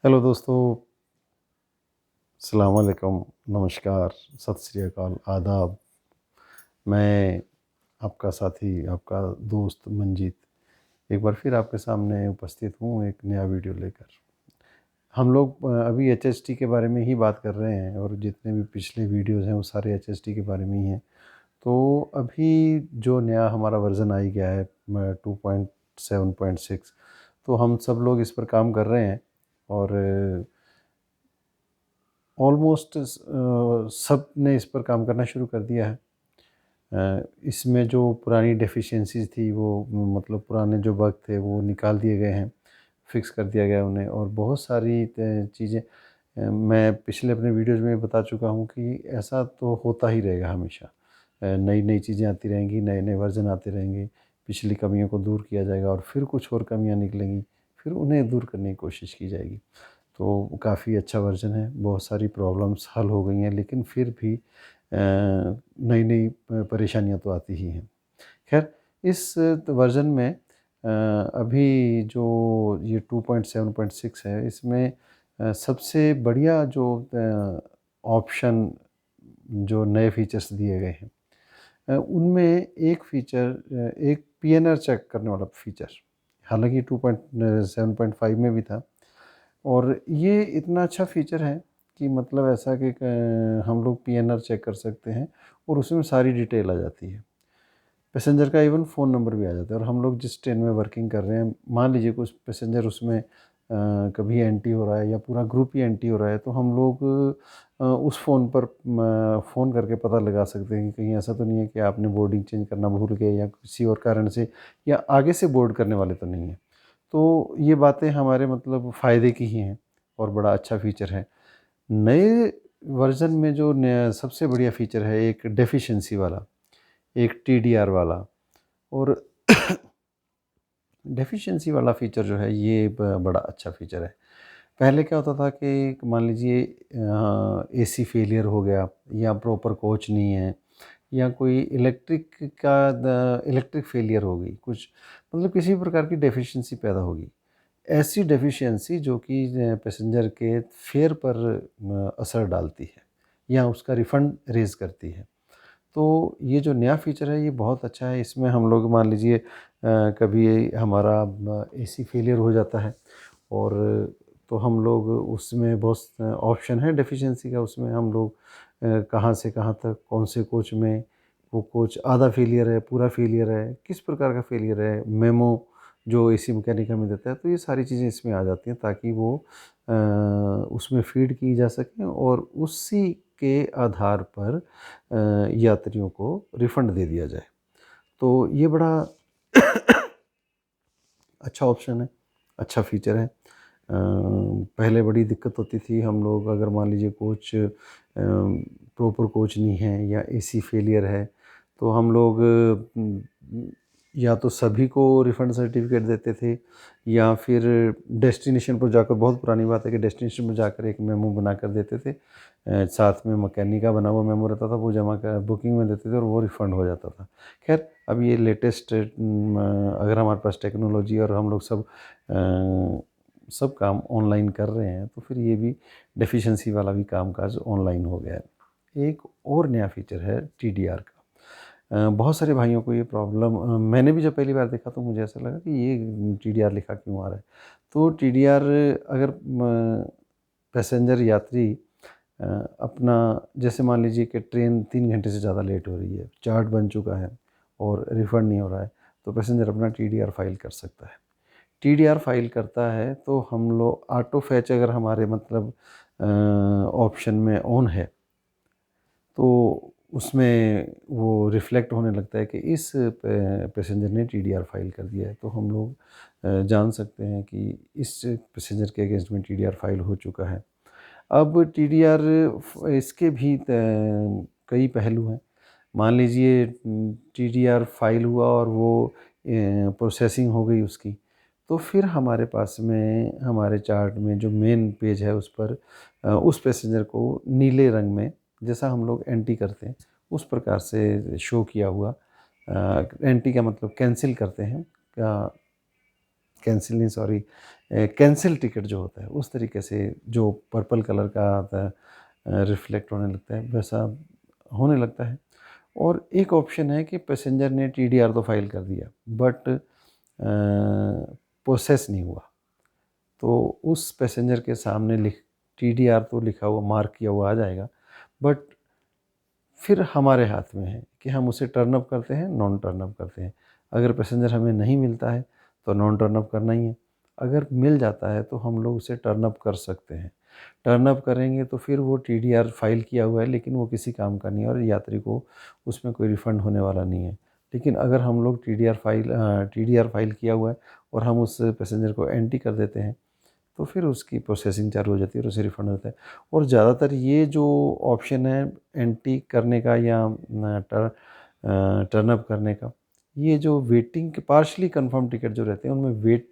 Hello दोस्तों, अस्सलाम वालेकुम, नमस्कार, सत श्री अकाल, आदाब। मैं आपका साथी, आपका दोस्त मंजीत एक बार फिर आपके सामने उपस्थित हूँ एक नया वीडियो लेकर। हम लोग अभी एचएसटी के बारे में ही बात कर रहे हैं और जितने भी पिछले वीडियोज़ हैं वो सारे एचएसटी के बारे में ही हैं। तो अभी जो नया हमारा वर्ज़न आ ही गया है 2.7.6, तो हम सब लोग इस पर काम कर रहे हैं और ऑलमोस्ट सब ने इस पर काम करना शुरू कर दिया है। इसमें जो पुरानी डेफिशिएंसीज़ थी वो मतलब पुराने जो बग थे वो निकाल दिए गए हैं, फिक्स कर दिया गया उन्हें। और बहुत सारी चीज़ें मैं पिछले अपने वीडियोज़ में बता चुका हूँ कि ऐसा तो होता ही रहेगा हमेशा। नई नई चीज़ें आती रहेंगी, नए नए वर्जन आते रहेंगे, पिछली कमियों को दूर किया जाएगा और फिर कुछ और कमियाँ निकलेंगी, फिर उन्हें दूर करने की कोशिश की जाएगी। तो काफ़ी अच्छा वर्ज़न है, बहुत सारी प्रॉब्लम्स हल हो गई हैं, लेकिन फिर भी नई नई परेशानियाँ तो आती ही हैं। खैर, इस वर्ज़न में अभी जो ये 2.7.6 है, इसमें सबसे बढ़िया जो ऑप्शन जो नए फीचर्स दिए गए हैं, उनमें एक फ़ीचर, एक पीएनआर चेक करने वाला फ़ीचर, हालाँकि 2.7.5 में भी था। और ये इतना अच्छा फ़ीचर है कि मतलब ऐसा कि हम लोग पीएनआर चेक कर सकते हैं और उसमें सारी डिटेल आ जाती है। पैसेंजर का इवन फ़ोन नंबर भी आ जाता है। और हम लोग जिस ट्रेन में वर्किंग कर रहे हैं, मान लीजिए कुछ पैसेंजर उसमें कभी एंटी हो रहा है या पूरा ग्रुप ही एंटी हो रहा है, तो हम लोग उस फ़ोन पर फ़ोन करके पता लगा सकते हैं कि कहीं ऐसा तो नहीं है कि आपने बोर्डिंग चेंज करना भूल गए या किसी और कारण से, या आगे से बोर्ड करने वाले तो नहीं हैं। तो ये बातें हमारे मतलब फ़ायदे की ही हैं और बड़ा अच्छा फ़ीचर है। नए वर्ज़न में जो नया सबसे बढ़िया फ़ीचर है, एक डेफ़िशिएंसी वाला, एक टीडीआर वाला। और डेफ़िशिएंसी वाला फ़ीचर जो है ये बड़ा अच्छा फ़ीचर है। पहले क्या होता था कि मान लीजिए एसी फ़ेलियर हो गया या प्रॉपर कोच नहीं है या कोई इलेक्ट्रिक फ़ेलियर हो गई, कुछ मतलब किसी प्रकार की डेफ़िशिएंसी पैदा होगी। ऐसी डेफ़िशिएंसी जो कि पैसेंजर के फेयर पर असर डालती है या उसका रिफ़ंड रेज़ करती है। तो ये जो नया फ़ीचर है ये बहुत अच्छा है। इसमें हम लोग मान लीजिए कभी हमारा एसी फ़ेलियर हो जाता है और तो हम लोग उसमें बहुत ऑप्शन है डेफ़िशिएंसी का। उसमें हम लोग कहाँ से कहाँ तक, कौन से कोच में, वो कोच आधा फ़ेलियर है, पूरा फ़ेलियर है, किस प्रकार का फ़ेलियर है, मेमो जो एसी मैकेनिक हमें देता है, तो ये सारी चीज़ें इसमें आ जाती हैं ताकि वो उसमें फ़ीड की जा सकें और उसी के आधार पर यात्रियों को रिफ़ंड दे दिया जाए। तो ये बड़ा अच्छा ऑप्शन है, अच्छा फ़ीचर है। पहले बड़ी दिक्कत होती थी, हम लोग अगर मान लीजिए कोच प्रॉपर कोच नहीं है या एसी फ़ेलियर है, तो हम लोग या तो सभी को रिफ़ंड सर्टिफ़िकेट देते थे या फिर डेस्टिनेशन पर जाकर, बहुत पुरानी बात है कि डेस्टिनेशन पर जाकर एक मेमो बनाकर देते थे। साथ में मैकेनिक का बना हुआ मेमो रहता था, वो जमा कर बुकिंग में देते थे और वो रिफ़ंड हो जाता था। ख़ैर, अब ये लेटेस्ट अगर हमारे पास टेक्नोलॉजी और हम लोग सब काम ऑनलाइन कर रहे हैं, तो फिर ये भी डेफ़िशिएंसी वाला भी काम-काज ऑनलाइन हो गया है। एक और नया फ़ीचर है टीडीआर का। बहुत सारे भाइयों को ये प्रॉब्लम, मैंने भी जब पहली बार देखा तो मुझे ऐसा लगा कि ये टीडीआर लिखा क्यों आ रहा है? तो टीडीआर अगर पैसेंजर यात्री अपना, जैसे मान लीजिए कि ट्रेन 3 घंटे से ज़्यादा लेट हो रही है, चार्ट बन चुका है और रिफ़ंड नहीं हो रहा है, तो पैसेंजर अपना टीडीआर फ़ाइल कर सकता है। टीडीआर फ़ाइल करता है तो हम लोग ऑटो फ़ेच अगर हमारे मतलब ऑप्शन में ऑन है, तो उसमें वो रिफ्लेक्ट होने लगता है कि इस पैसेंजर ने टीडीआर फाइल कर दिया है। तो हम लोग जान सकते हैं कि इस पैसेंजर के अगेंस्ट में टीडीआर फाइल हो चुका है। अब टीडीआर इसके भी कई पहलू हैं। मान लीजिए टीडीआर फाइल हुआ और वो प्रोसेसिंग हो गई उसकी, तो फिर हमारे पास में हमारे चार्ट में जो मेन पेज है उस पर उस पैसेंजर को नीले रंग में, जैसा हम लोग एंटी करते हैं उस प्रकार से शो किया हुआ, एंटी का मतलब कैंसिल करते हैं, कैंसिल नहीं सॉरी कैंसिल टिकट जो होता है उस तरीके से जो पर्पल कलर का आता है रिफ्लेक्ट होने लगता है वैसा होने लगता है। और एक ऑप्शन है कि पैसेंजर ने टीडीआर तो फाइल कर दिया बट प्रोसेस नहीं हुआ, तो उस पैसेंजर के सामने टीडीआर तो लिखा हुआ मार्क किया हुआ आ जाएगा, बट फिर हमारे हाथ में है कि हम उसे टर्न अप करते हैं नॉन टर्न अप करते हैं। अगर पैसेंजर हमें नहीं मिलता है तो नॉन टर्न अप करना ही है, अगर मिल जाता है तो हम लोग उसे टर्न अप कर सकते हैं। टर्न अप करेंगे तो फिर वो टीडीआर फाइल किया हुआ है लेकिन वो किसी काम का नहीं है और यात्री को उसमें कोई रिफ़ंड होने वाला नहीं है। लेकिन अगर हम लोग टीडीआर फाइल किया हुआ है और हम उस पैसेंजर को एंट्री कर देते हैं तो फिर उसकी प्रोसेसिंग चालू हो जाती है और उसे रिफ़ंड होता है। और ज़्यादातर ये जो ऑप्शन है एंट्री करने का या टर्न अप करने का, ये जो वेटिंग के पार्शली कंफर्म टिकट जो रहते हैं उनमें वेट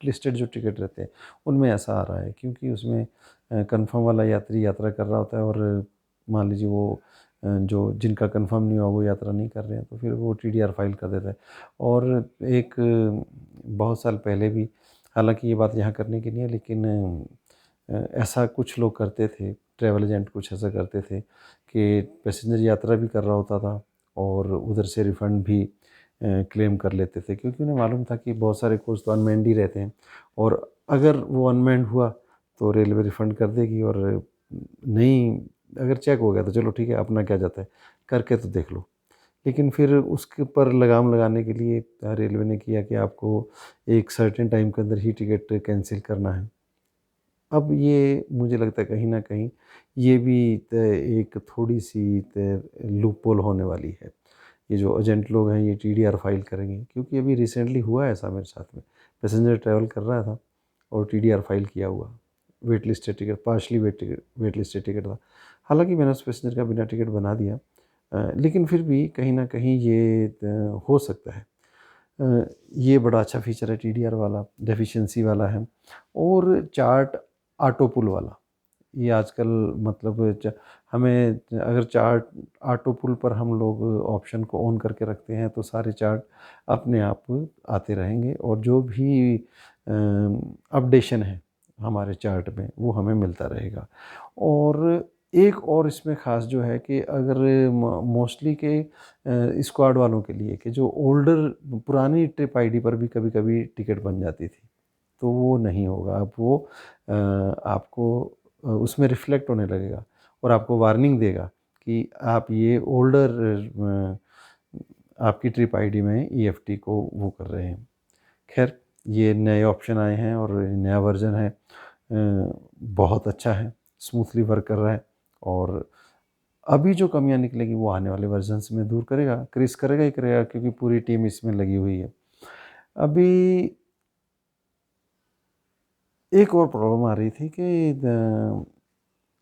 लिस्टेड जो टिकट रहते हैं उनमें ऐसा आ रहा है, क्योंकि उसमें कंफर्म वाला यात्री यात्रा कर रहा होता है और मान लीजिए वो जो जिनका कंफर्म नहीं हुआ वो यात्रा नहीं कर रहे हैं तो फिर वो टीडीआर फाइल कर देता है। और एक बहुत साल पहले भी, हालांकि ये बात यहाँ करने की नहीं है लेकिन ऐसा कुछ लोग करते थे, ट्रैवल एजेंट कुछ ऐसा करते थे कि पैसेंजर यात्रा भी कर रहा होता था और उधर से रिफ़ंड भी क्लेम कर लेते थे, क्योंकि उन्हें मालूम था कि बहुत सारे कोच तो अनमैन्ड ही रहते हैं और अगर वो अनमैन्ड हुआ तो रेलवे रिफ़ंड कर देगी और नहीं अगर चेक हो गया तो चलो ठीक है अपना क्या जाता है, करके तो देख लो। लेकिन फिर उसके ऊपर लगाम लगाने के लिए रेलवे ने किया कि आपको एक सर्टेन टाइम के अंदर ही टिकट कैंसिल करना है। अब ये मुझे लगता है कहीं न कहीं ये भी एक थोड़ी-सी लूपहोल होने वाली है। ये जो एजेंट लोग हैं ये टीडीआर फाइल करेंगे, क्योंकि अभी रिसेंटली हुआ है ऐसा मेरे साथ में। पैसेंजर ट्रैवल कर रहा था और टीडीआर फाइल किया हुआ। Waitlisted ticket partially waitlisted ticket था। हालाँकि मैंने उस पैसेंजर का बिना टिकट बना दिया, लेकिन फिर भी कहीं न कहीं ये हो सकता है। ये बड़ा अच्छा फ़ीचर है टीडीआर वाला, डेफ़िशिएंसी वाला है। और चार्ट ऑटो पुल वाला, ये आजकल मतलब हमें अगर चार्ट ऑटो पुल पर हम लोग ऑप्शन को ऑन करके रखते हैं तो सारे चार्ट अपने आप आते रहेंगे और जो भी अपडेशन है हमारे चार्ट में वो हमें मिलता रहेगा। और एक और इसमें ख़ास जो है कि अगर मोस्टली के स्क्वाड वालों के लिए कि जो ओल्डर पुरानी ट्रिप आईडी पर भी कभी-कभी टिकट बन जाती थी, तो वो नहीं होगा। अब वो आपको उसमें रिफ्लेक्ट होने लगेगा और आपको वार्निंग देगा कि आप ये ओल्डर आपकी ट्रिप आईडी में ईएफटी को वो कर रहे हैं। ख़ैर ये नए ऑप्शन आए हैं और नया वर्ज़न है, बहुत अच्छा है, स्मूथली वर्क कर रहा है और अभी जो कमियाँ निकलेगी वो आने वाले वर्ज़न्स में दूर करेगा। क्रिस करेगा ही करेगा क्योंकि पूरी टीम इसमें लगी हुई है। अभी एक और प्रॉब्लम आ रही थी कि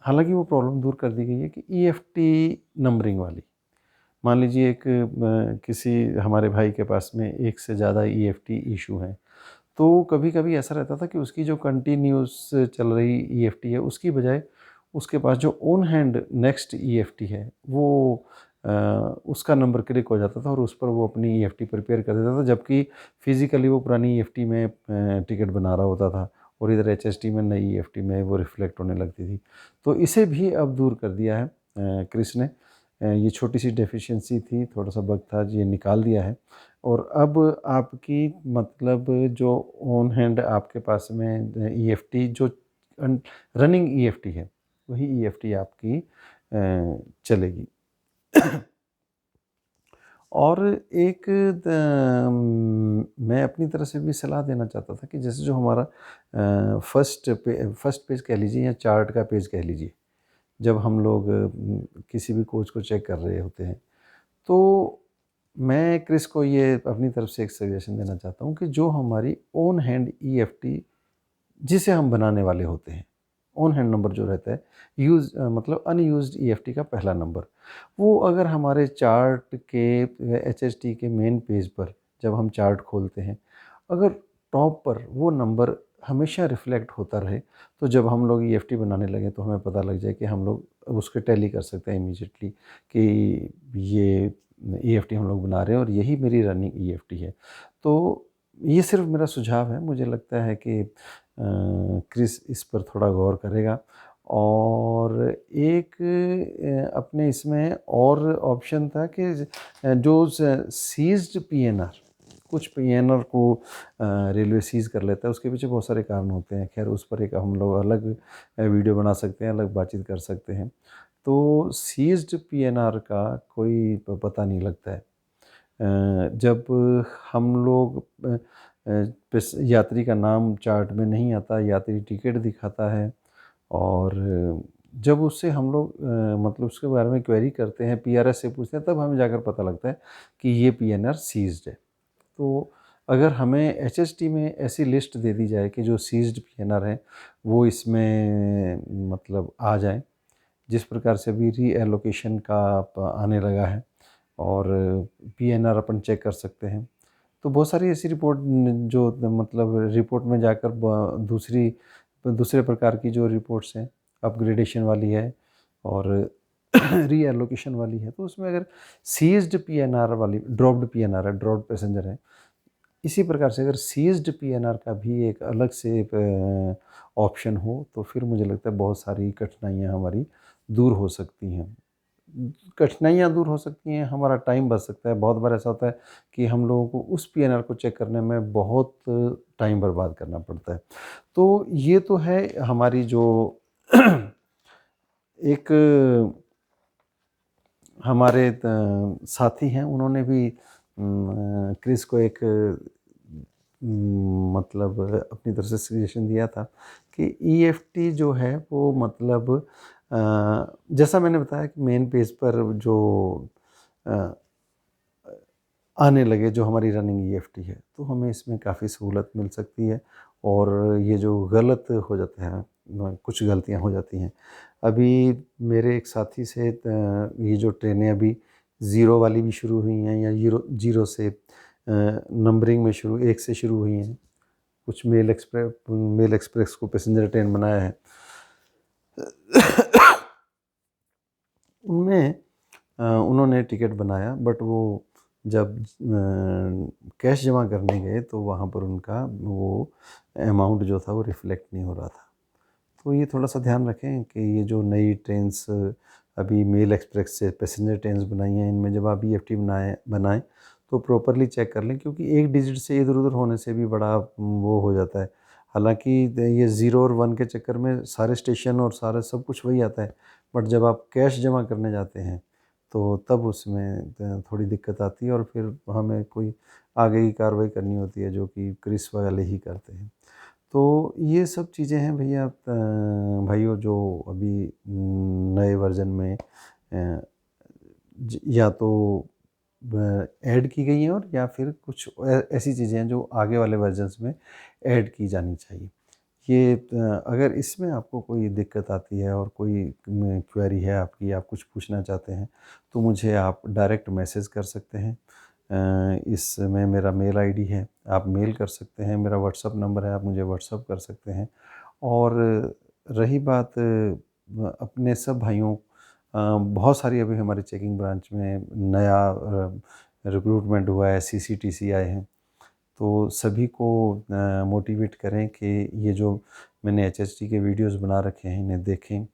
हालाँकि वो प्रॉब्लम दूर कर दी गई है कि ईएफटी नंबरिंग वाली। मान लीजिए एक किसी हमारे भाई के पास में एक से ज़्यादा ईएफटी इश्यू हैं, तो कभी-कभी ऐसा रहता था कि उसकी जो कंटिन्यूअस चल रही ईएफटी है, उसकी बजाय उसके पास जो ऑन हैंड नेक्स्ट ईएफटी है, वो अ, उसका नंबर क्लिक हो जाता था और उस पर वो अपनी ईएफटी प्रिपेयर कर देता था, जबकि फ़िज़िकली वो पुरानी ईएफटी में टिकट बना रहा होता था और इधर एचएसटी में नई ईएफटी में वो रिफ्लेक्ट होने लगती थी। तो इसे भी अब दूर कर दिया है क्रिस ने। ये छोटी-सी डेफ़िशिएंसी थी, थोड़ा-सा बग था, ये निकाल दिया है और अब आपकी मतलब जो ऑन हैंड आपके पास में ईएफटी जो रनिंग ईएफटी है, वही ईएफटी आपकी चलेगी। और एक मैं अपनी तरफ से भी सलाह देना चाहता था कि जैसे जो हमारा फर्स्ट पेज कह लीजिए या चार्ट का पेज कह लीजिए, जब हम लोग किसी भी कोच को चेक कर रहे होते हैं, तो मैं क्रिस को ये अपनी तरफ से एक सजेशन देना चाहता हूँ कि जो हमारी ऑन हैंड ईएफटी जिसे हम बनाने वाले होते हैं, ऑन हैंड नंबर जो रहता है, मतलब अनयूज़्ड ईएफटी का पहला नंबर, वो अगर हमारे चार्ट के एचएसटी के मेन पेज पर जब हम चार्ट खोलते हैं, अगर टॉप पर वो नंबर हमेशा रिफ्लेक्ट होता रहे, तो जब हम लोग ईएफटी बनाने लगे तो हमें पता लग जाए कि हम लोग उसके टैली कर सकते हैं इमीडिएटली कि ये ईएफटी हम लोग बना रहे हैं और यही मेरी रनिंग ईएफटी है। तो ये सिर्फ मेरा सुझाव है, मुझे लगता है कि क्रिस इस पर थोड़ा गौर करेगा। और एक अपने इसमें और ऑप्शन था कि जो सीज्ड पीएनआर, कुछ पीएनआर को रेलवे सीज़ कर लेता है, उसके पीछे बहुत सारे कारण होते हैं। खैर उस पर एक हम लोग अलग वीडियो बना सकते हैं, अलग बातचीत कर सकते हैं। तो सीज्ड पीएनआर का कोई पता नहीं लगता है। जब हम लोग यात्री का नाम चार्ट में नहीं आता, यात्री टिकट दिखाता है, और जब उससे हम लोग मतलब उसके बारे में क्वेरी करते हैं, पीआरएस से पूछते हैं, तब हमें जाकर पता लगता है कि ये पीएनआर सीज्ड है। तो अगर हमें एचएसटी में ऐसी लिस्ट दे दी जाए कि जो सीज्ड पीएनआर है वो इसमें मतलब आ जाए, जिस प्रकार से अभी रीएलोकेशन का आने लगा है और पीएनआर अपन चेक कर सकते हैं, तो बहुत सारी ऐसी रिपोर्ट जो मतलब रिपोर्ट में जाकर दूसरे प्रकार की जो रिपोर्ट्स हैं, अपग्रेडेशन वाली है और रीएलोकेशन वाली है, तो उसमें अगर सीज्ड पीएनआर वाली, ड्रॉप्ड पीएनआर है, ड्रॉप्ड पैसेंजर है, इसी प्रकार से अगर सीज्ड पीएनआर का भी एक अलग से ऑप्शन हो, तो फिर मुझे लगता है बहुत सारी कठिनाइयाँ हमारी दूर हो सकती हैं। कठिनाइयाँ दूर हो सकती हैं, हमारा टाइम बच सकता है। बहुत बार ऐसा होता है कि हम लोगों को उस पीएनआर को चेक करने में बहुत टाइम बर्बाद करना पड़ता है। तो ये तो है हमारी जो एक हमारे साथी हैं, उन्होंने भी क्रिस को एक मतलब अपनी तरफ से सजेशन दिया था कि ईएफटी जो है वो मतलब जैसा मैंने बताया कि मेन पेज पर जो अ, आने लगे, जो हमारी रनिंग ईएफटी है, तो हमें इसमें काफ़ी सहूलत मिल सकती है। और ये जो गलत हो जाते हैं, कुछ गलतियां हो जाती हैं। अभी मेरे एक साथी से ये जो ट्रेनें अभी ज़ीरो वाली भी शुरू हुई हैं, या जीरो जीरो से नंबरिंग में शुरू, एक से शुरू हुई हैं, कुछ मेल एक्सप्रेस को पैसेंजर ट्रेन बनाया है। उनमें उन्होंने टिकट बनाया, बट वो जब कैश जमा करने गए तो वहाँ पर उनका वो अमाउंट जो था वो रिफ़्लेक्ट नहीं हो रहा था। तो ये थोड़ा-सा ध्यान रखें कि ये जो नई ट्रेन्स अभी मेल एक्सप्रेस से पैसेंजर ट्रेन्स बनाई हैं, इनमें जब आप ईएफटी बनाएँ तो प्रॉपर्ली चेक कर लें, क्योंकि एक डिजिट से इधर-उधर होने से भी बड़ा वो हो जाता है। हालाँकि ये 0 और 1 के चक्कर में सारे स्टेशन और सारा सब कुछ वही आता है, बट जब आप कैश जमा करने जाते हैं तो तब उसमें थोड़ी दिक्कत आती है, और फिर हमें कोई आगे की कार्रवाई करनी होती है, जो कि क्रिस वाले ही करते हैं। तो ये सब चीज़ें हैं भैया, भाइयों, जो अभी नए वर्ज़न में या तो ऐड की गई हैं, और या फिर कुछ ऐसी चीज़ें हैं जो आगे वाले वर्जन्स में ऐड की जानी चाहिए। ये अगर इसमें आपको कोई दिक्कत आती है और कोई क्वेरी है आपकी, आप कुछ पूछना चाहते हैं, तो मुझे आप डायरेक्ट मैसेज कर सकते हैं। इसमें मेरा मेल आईडी है, आप मेल कर सकते हैं, मेरा व्हाट्सअप नंबर है, आप मुझे व्हाट्सअप कर सकते हैं। और रही बात अपने सब भाइयों, बहुत सारी अभी हमारी चेकिंग ब्रांच में नया रिक्रूटमेंट हुआ है, सीसीटीसी आए हैं, तो सभी को मोटिवेट करें कि ये जो मैंने एचएसटी के वीडियोस बना रखे हैं, इन्हें देखें,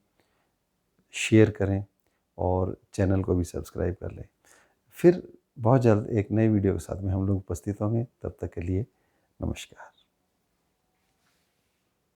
शेयर करें और चैनल को भी सब्सक्राइब कर लें। फिर बहुत जल्द एक नए वीडियो के साथ में हम लोग उपस्थित होंगे। तब तक के लिए नमस्कार।